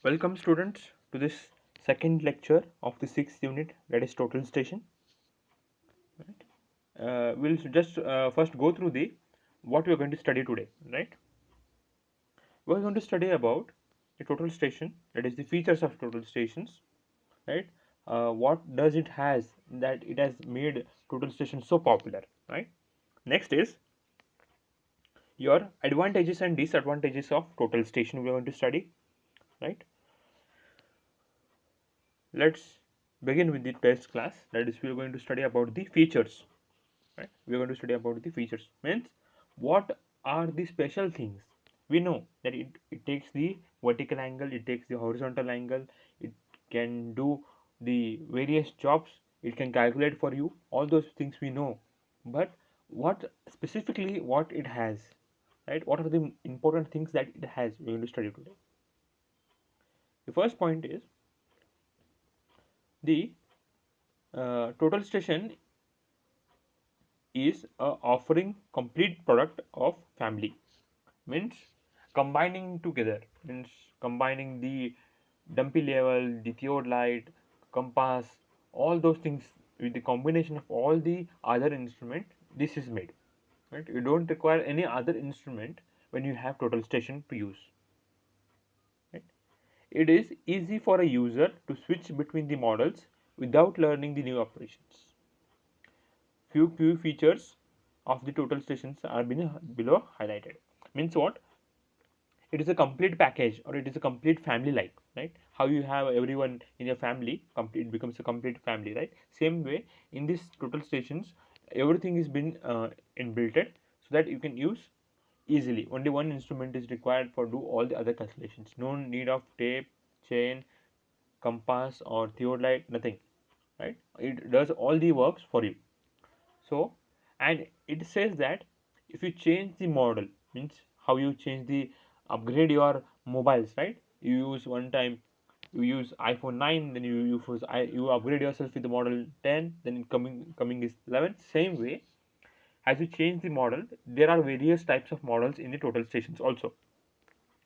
Welcome students to this second lecture of the sixth unit, that is total station. Right? We'll just first go through the what we are going to study today. Right? We are going to study about the total station, that is the features of total stations. Right? What does it has that it has made total station so popular. Right? Next is your advantages and disadvantages of total station. We are going to study. Right? Let's begin with the test class. That is, we are going to study about the features. Right, we are going to study about the features. Means what are the special things? We know that it takes the vertical angle, it takes the horizontal angle, it can do the various jobs, it can calculate for you, all those things we know. But what specifically what it has, right? What are the important things that it has? We're going to study today. The first point is the total station is offering complete product of family. Means combining together, means combining the dumpy level, the theodolite, compass, all those things with the combination of all the other instrument, this is made. Right? You don't require any other instrument when you have total station to use. Right? It is easy for a user to switch between the models without learning the new operations. Few features of the total stations are below highlighted. Means what? It is a complete package, or it is a complete family like, right? How you have everyone in your family, complete becomes a complete family, right? Same way in these total stations, everything is been inbuilt so that you can use easily. Only one instrument is required for do all the other calculations. No need of tape, chain, compass or theodolite, nothing. Right? It does all the works for you. So, and it says that if you change the model, means how you change the upgrade your mobiles, right? You use one time, you use iPhone 9, then you upgrade yourself with the model 10, then coming is 11. Same way, as you change the model, there are various types of models in the total stations also,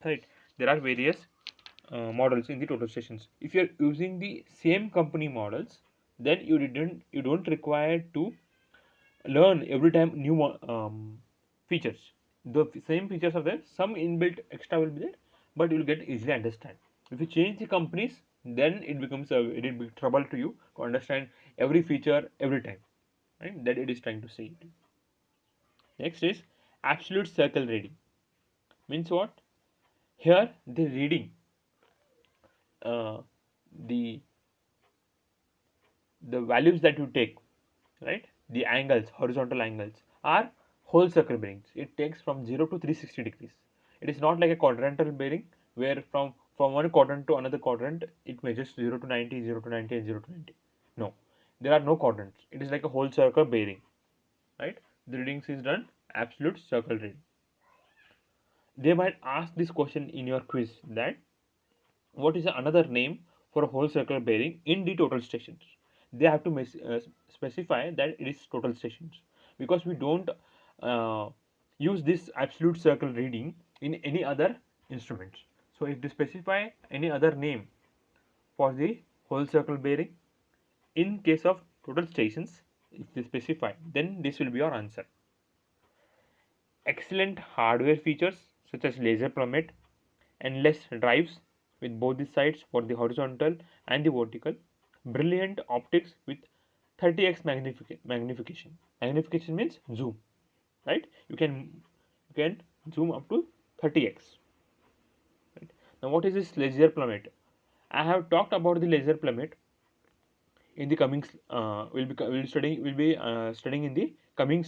right? There are various models in the total stations. If you are using the same company models, then you don't require to learn every time new features. The same features are there, some inbuilt extra will be there, but you will get easily understand. If you change the companies, then it becomes a very big trouble to you to understand every feature every time, right? That it is trying to say. Next is absolute circle reading. Means what? Here the reading, uh, the values that you take, right? The angles, horizontal angles, are whole circle bearings. It takes from 0 to 360 degrees. It is not like a quadrantal bearing where from one quadrant to another quadrant it measures 0 to 90, 0 to 90, and 0 to 90. No, there are no quadrants. It is like a whole circle bearing, right? The readings is done absolute circle reading. They might ask this question in your quiz that what is another name for a whole circle bearing in the total stations. They have to specify that it is total stations, because we don't uh, use this absolute circle reading in any other instruments. So if they specify any other name for the whole circle bearing in case of total stations, if they specify, then this will be your answer. Excellent hardware features such as laser plummet, endless drives with both the sides for the horizontal and the vertical, brilliant optics with 30x magnification. Magnification means zoom, right? You can zoom up to 30x. Right? Now, what is this laser plummet? I have talked about the laser plummet in the coming. We'll be studying in the coming